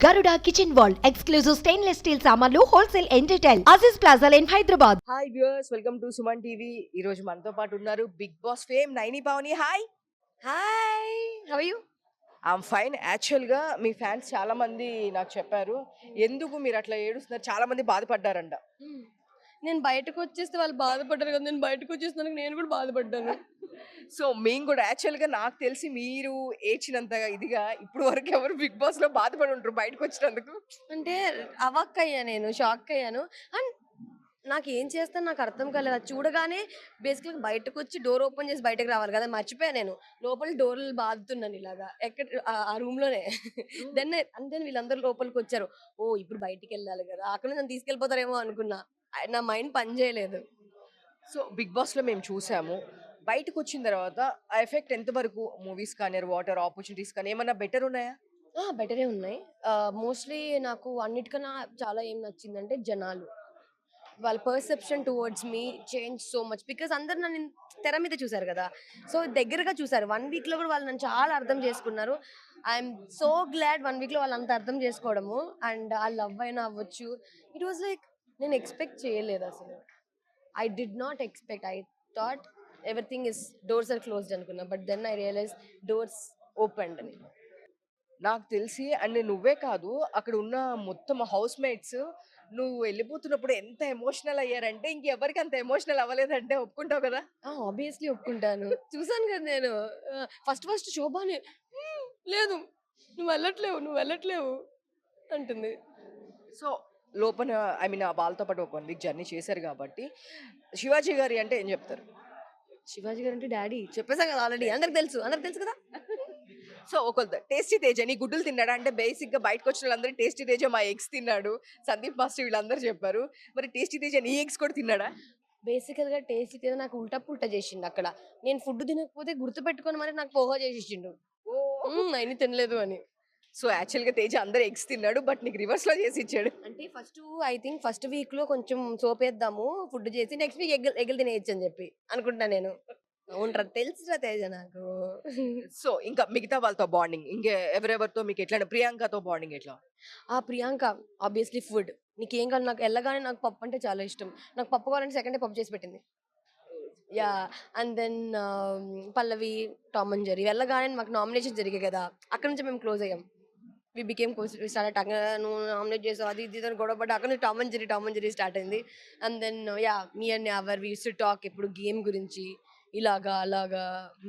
Garuda Kitchen World exclusive stainless steel సామాన్లు wholesale and retail Aziz plaza in Hyderabad. Hi viewers, welcome to Suman TV. ఈ రోజు మనతో పాటు ఉన్నారు Bigg Boss fame Naini Pavani. Hi. Hi, how are you? I'm fine. యాక్చువల్గా మీ fans చాలా మంది నాకు చెప్పారు, ఎందుకు మీరు అట్లా ఏడుస్తున్నారు, చాలా మంది బాధపడ్డారంట. నేను బయటకు వచ్చేస్తే వాళ్ళు బాధపడ్డారు కదా, నేను బయటకు వచ్చేసినందుకు నేను కూడా బాధపడ్డాను. సో మేము కూడా యాక్చువల్గా నాకు తెలిసి మీరు ఏడ్చినంతగా ఇదిగా ఇప్పుడు వరకు ఎవరు బిగ్ బాస్ లో బాధపడి ఉంటారు బయటకు వచ్చినందుకు. అంటే అవాక్ అయ్యా, నేను షాక్ అయ్యాను. అండ్ నాకు ఏం చేస్తాను నాకు అర్థం కాలేదు. అది చూడగానే బేసిక్గా బయటకు వచ్చి డోర్ ఓపెన్ చేసి బయటకు రావాలి కదా, మర్చిపోయా నేను. లోపల డోర్లు బాదుతున్నాను ఇలాగా ఎక్కడ ఆ రూమ్ లోనే. దెన్ అంటే వీళ్ళందరూ లోపలికి వచ్చారు. ఓ ఇప్పుడు బయటికి వెళ్ళాలి కదా, అక్కడ నుంచి నన్ను తీసుకెళ్ళిపోతారేమో అనుకున్నా. నా మైండ్ పని చేయలేదు. సో బిగ్ బాస్ లో మేము చూసాము, బయటకు వచ్చిన తర్వాత ఆ ఎఫెక్ట్ ఎంతవరకు మూవీస్ కానీ వాటర్ ఆపర్చునిటీస్ కానీ ఏమన్నా బెటర్ ఉన్నాయా? బెటరే ఉన్నాయి. మోస్ట్లీ నాకు అన్నిటికన్నా చాలా ఏం నచ్చిందంటే జనాలు, వాళ్ళ perception towards me change so much. Because అందరు నన్ను తెర మీద చూసారు కదా, సో దగ్గరగా చూసారు. 1 వీక్ లో కూడా వాళ్ళు నన్ను చాలా అర్థం చేసుకున్నారు. ఐఎమ్ సో గ్లాడ్ 1 వీక్ లో వాళ్ళు అంత అర్థం చేసుకోవడము. అండ్ ఆ లవ్ అయినా అవ్వచ్చు, ఇట్ వాజ్ లైక్ నేను ఎక్స్పెక్ట్ చేయలేదు అసలు. I did not expect. I thought everything is doors are closed అనుకున్నా, but then I realise doors opened అని. నాకు తెలిసి అండ్ నువ్వే కాదు, అక్కడ ఉన్న మొత్తం హౌస్ మేట్స్ నువ్వు వెళ్ళిపోతున్నప్పుడు ఎంత ఎమోషనల్ అయ్యారంటే, ఇంకెవరికి అంత ఎమోషనల్ అవ్వలేదంటే ఒప్పుకుంటావు కదా. ఆబ్వియస్లీ ఒప్పుకుంటాను. చూసాను కదా నేను. ఫస్ట్ శోభాని లేదు, నువ్వు వెళ్ళట్లేవు, నువ్వు వెళ్ళట్లేవు అంటుంది. సో లోపల ఐ మీన్ వాళ్ళతో పాటు ఒక 1 వీక్ జర్నీ చేశారు కాబట్టి, శివాజీ గారి అంటే ఏం చెప్తారు? శివాజీ గారు అంటే డాడీ చెప్పేసా కదా ఆల్రెడీ, అందరికి తెలుసు కదా. సో ఒక టేస్టీ తేజ నీ గుడ్డులు తిన్నాడా అంటే, బేసిక్ గా బయటకు వచ్చిన వాళ్ళందరూ టేస్టీ తేజ మా ఎగ్స్ తిన్నాడు, సందీప్ మాస్టర్ వీళ్ళందరూ చెప్పారు. మరి టేస్టీ తేజ నీ ఎగ్స్ కూడా తిన్నాడా? బేసికల్ గా టేస్ట్ అయితే నాకు ఉల్టా పుల్టా చేసిండు అక్కడ. నేను ఫుడ్ తినకపోతే గుర్తు పెట్టుకొని మరి నాకు పోహా చేసేసిండు. అయినా తినలేదు అని. సో యాక్చువల్ గా తేజ అందరు ఎగ్స్ తిన్నాడు, బట్ నీకు రివర్స్ లో చేసి ఇచ్చాడు. అంటే ఐ థింక్ ఫస్ట్ వీక్ లో కొంచెం సోపేద్దాము ఫుడ్ చేసి, నెక్స్ట్ వీక్ ఎగ్గులు తినేయచ్చు అని చెప్పి అనుకుంటున్నా నేను. అవునరా, తెలుసురా తేజ నాకు. సో ఇంకా మిగతా వాళ్ళతో బాండింగ్ ఇంకా ఎవరెవరితో మీకు ఎట్లా? ప్రియాంకతో బాండింగ్ ఎట్లా? Priyanka obviously food. నీకేం కావాలి, నాకు వెళ్ళగానే నాకు పప్పు అంటే చాలా ఇష్టం. నాకు పప్పు కావాలంటే సెకండ్ డే పప్పు చేసి పెట్టింది. Yeah. And then Pallavi, Tom and Jerry వెళ్ళగానే మాకు నామినేషన్ జరిగాయి కదా, అక్కడ నుంచి మేము క్లోజ్ అయ్యాం. We became start. నువ్వు నామినేట్ చేసావు అది ఇది అని గొడవపడ్డా, అక్కడ నుంచి టామ్ అండ్ జెర్రీ స్టార్ట్ అయింది. And then ya, me and our we use to talk ఎప్పుడు గేమ్ గురించి, ఇలాగా అలాగా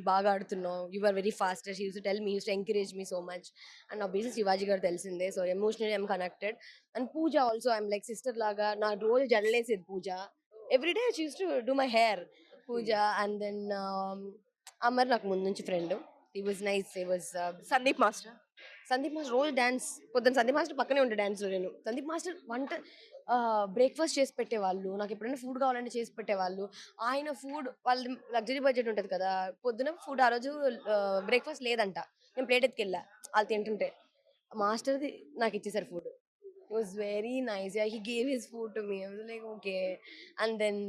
బాగా ఆడుతున్నావు, you are very fast. She use to tell me, use to encourage me so much. And obviously Shivaji garu తెలిసిందే, so emotionally I'm connected. And Pooja also I'm like sister లాగా. నా రోజు జడలేసేది Pooja. Every day she use to do my hair Pooja. And then Amar నాకు ముందు నుంచి friend. He was nice. He was Sandeep master. Sandeep master రోజు dance. పొద్దున్న సందీప్ మాస్టర్ పక్కనే ఉండే డాన్స్లో నేను. సందీప్ మాస్టర్ వంట బ్రేక్ఫాస్ట్ చేసి పెట్టేవాళ్ళు, నాకు ఎప్పుడైనా ఫుడ్ కావాలంటే చేసి పెట్టేవాళ్ళు. ఆయన ఫుడ్ వాళ్ళ లగ్జరీ బడ్జెట్ ఉంటుంది కదా, పొద్దున ఫుడ్ ఆ రోజు బ్రేక్ఫాస్ట్ లేదంట, నేను ప్లేట్ ఎత్తుకెళ్ళా వాళ్ళు తింటుంటే, మాస్టర్ది నాకు ఇచ్చేసారు food. It was very nice. He gave his food to me. Like okay. And then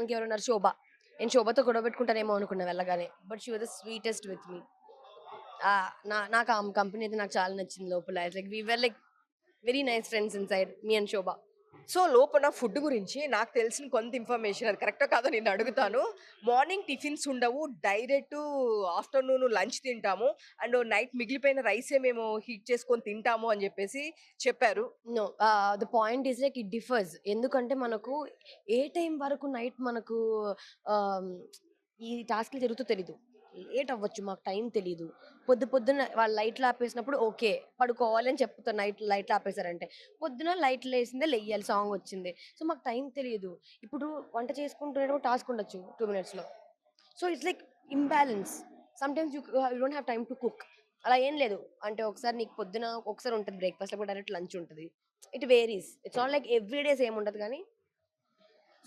ఇంకెవరున్నారు, శోభ. నేను శోభతో గొడవ పెట్టుకుంటానేమో అనుకున్నా వెళ్ళగానే, but she was the sweetest with me. నాకు ఆ కంపెనీ అయితే నాకు చాలా నచ్చింది లోపల. Like we were like very nice friends inside, me and Shobha. So లోపల ఫుడ్ గురించి నాకు తెలిసిన కొంత ఇన్ఫర్మేషన్, అది కరెక్టో కాదో నేను అడుగుతాను. మార్నింగ్ టిఫిన్స్ ఉండవు, డైరెక్ట్ ఆఫ్టర్నూన్ లంచ్ తింటాము, అండ్ నైట్ మిగిలిపోయిన రైసే మేము హీట్ చేసుకొని తింటాము అని చెప్పేసి చెప్పారు. No, the point is like it differs. ఎందుకంటే మనకు ఏ టైం వరకు నైట్ మనకు ఈ టాస్క్లు జరుగుతూ తెలీదు. లేట్ అవ్వచ్చు, మాకు టైం తెలీదు. పొద్దున్న వాళ్ళు లైట్లు ఆపేసినప్పుడు ఓకే పడుకోవాలి అని చెప్తారు. లైట్లు ఆపేసారంటే పొద్దున లైట్లు వేసిందే లెయ్యాలి, సాంగ్ వచ్చింది. సో మాకు టైం తెలియదు. ఇప్పుడు వంట చేసుకుంటున్నప్పుడు టాస్క్ ఉండొచ్చు 2 minutes లో. So it's like imbalance. Sometimes you don't have time to cook. అలా ఏం లేదు. అంటే ఒకసారి నీకు పొద్దున ఒకసారి ఉంటుంది బ్రేక్ఫాస్ట్, లేకపోతే డైరెక్ట్ లంచ్ ఉంటుంది. It varies. It's not like every day same ఉండదు కానీ.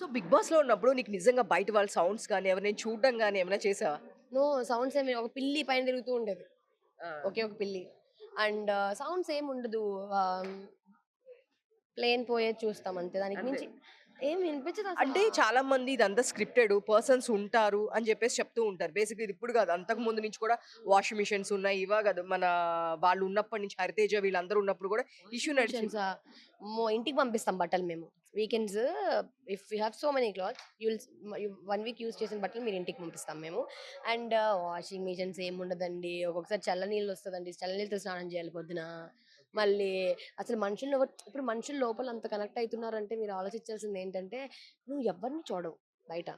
సో బిగ్ బాస్ లో ఉన్నప్పుడు నీకు నిజంగా బయట వాళ్ళ సౌండ్స్ కానీ ఎవరైనా చూడడం కానీ ఏమైనా చేసావా? నో సౌండ్స్ ఏమి, ఒక పిల్లి పైన తిరుగుతూ ఉండేది, ఒకే ఒక పిల్లి. అండ్ సౌండ్స్ ఏమి ఉండదు. ప్లేన్ పోయేది చూస్తాం అంతే, దానికి మించి ఏం వినిపించదు అంటే అసలు. చాలా మంది ఇదంతా స్క్రిప్టెడ్ పర్సన్స్ ఉంటారు అని చెప్పేసి చెప్తూ ఉంటారు. బేసిక్‌గా ఇది ఇప్పుడు కాదు. అంతకు ముందు నుంచి కూడా వాషింగ్ మిషన్స్ ఉన్నాయి. ఇవా కాదు. మన వాళ్ళు ఉన్నప్పటి నుంచి 'హరితేజ' వీళ్ళందరూ ఉన్నప్పుడు కూడా ఇష్యూ నడిచింది. మిషన్సా? అమ్మో! ఇంటికి పంపిస్తాం బట్టలు మేము. Weekends if you have so many clothes you'll 1 week use చేసిన బట్టలు మీరు ఇంటికి పంపిస్తాం మేము. అండ్ వాషింగ్ మిషన్స్ ఏముండదండి. ఒక్కొక్కసారి చల్ల నీళ్ళు వస్తదండి. చల్ల నీళ్ళతో స్నానం చేయాలి పొద్దున. మళ్ళీ అసలు ఇప్పుడు మనుషులు లోపల అంత కనెక్ట్ అయితున్నారంటే మీరు ఆలోచించాల్సింది ఏంటంటే, నువ్వు ఎవ్వరిని చూడవు బయట.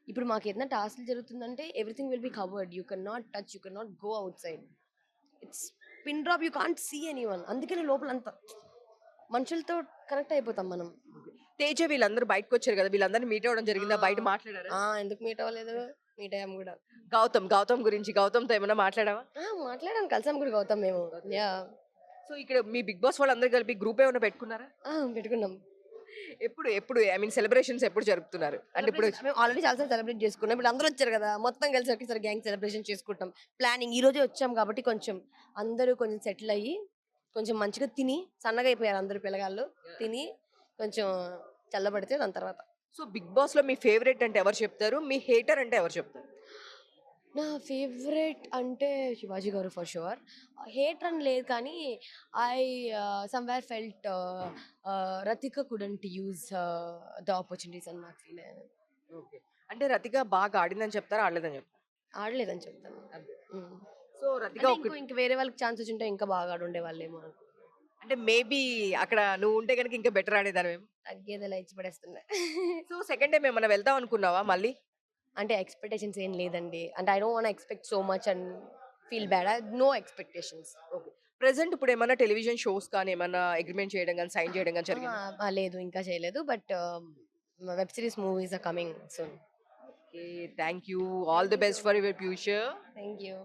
ఇప్పుడు మాకేదైనా టాస్క్‌లు జరుగుతుందంటే everything will be covered. You can not touch. You can not go outside. It's pin drop. You can't see anyone. అందుకనే లోపల అంత మనుషులతో కనెక్ట్ అయిపోతాం మనం. తేజ వీళ్ళందరూ బయటకొచ్చారు కదా! వీళ్ళందరిని మీట్ అవ్వడం జరిగిందా? ఆ! బయట మాట్లాడారా? ఎందుకు మీట్ అవ్వలేదు? మీట్ అయ్యాము గూడా. గౌతమ్ గురించి గౌతమ్‌తో ఏమన్నా మాట్లాడావా? మాట్లాడాం. కలిసాం కూడా గౌతమ్ మేము. యాహ్! సో, ఇక్కడ మీ 'బిగ్ బాస్' వాళ్ళందరూ కలిపి గ్రూప్ ఏమైనా పెట్టుకున్నారా? పెట్టుకున్నాం. ఎప్పుడు ఐ మీన్ సెలబ్రేషన్స్ ఎప్పుడు జరుపుతున్నారు? అంటే ఇప్పుడు మేము ఆల్రెడీ చాలా సార్లు సెలబ్రేట్ చేసుకున్నాం. ఇప్పుడు అందరూ వచ్చారు కదా! మొత్తం కలిసి ఒకేసారి గ్యాంగ్ సెలబ్రేషన్ చేసుకుంటాం. ప్లానింగ్ ఈ రోజే వచ్చాం కాబట్టి కొంచెం అందరూ కొంచెం సెటిల్ అయ్యి, కొంచెం మంచిగా తిని సన్నగా అయిపోయారు అందరూ పిల్లగాళ్ళు. తిని కొంచెం చల్లబడితే దాని తర్వాత. సో, 'బిగ్ బాస్'లో మీ ఫేవరెట్ అంటే ఎవరు చెప్తారు? మీ హేటర్ అంటే ఎవరు చెప్తారు? నా ఫేవరెట్ అంటే శివాజీ గారు ఫర్ ష్యూర్. హేట్ అని లేదు కానీ I somewhere felt Rathika couldn't use the opportunities అని నాకు ఫీల్ అయ్యాను. ఓకే. అంటే 'రతిక' బాగా ఆడిందని చెప్తారా? ఆడలేదని చెప్తారా? ఆడలేదని చెప్తాను. హ్మ్. సో, 'రతిక' అంటే ఒక ఇంక వేరే వాళ్ళకి ఛాన్స్ వచ్చుంటే ఇంకా బాగా ఆడుండేవాళ్ళేమో అనుకో. అంటే మేబీ అక్కడ నువ్వు ఉంటే గనుక ఇంకా బెటర్ ఆడేదానివేమో. తగ్గేదేలా ఇచ్చి పడేస్తుండే. సో, సెకండ్ టైమ్ ఏమన్నా వెళ్దాం అనుకున్నావా మళ్ళీ? అంటే ఎక్స్‌పెక్టేషన్స్ ఏం లేదండి. అంటే I don't want expect so much and feel bad. No expectations. Okay. Present ఇప్పుడేమన్నా టెలివిజన్ షోస్ కానీ, ఏమన్నా అగ్రీమెంట్ చేయడం గాని, సైన్ చేయడం గాని జరిగిందా? లేదు ఇంకా చేయలేదు. But web series movies are coming soon. Okay. Thank you. All the best for your future. Thank you.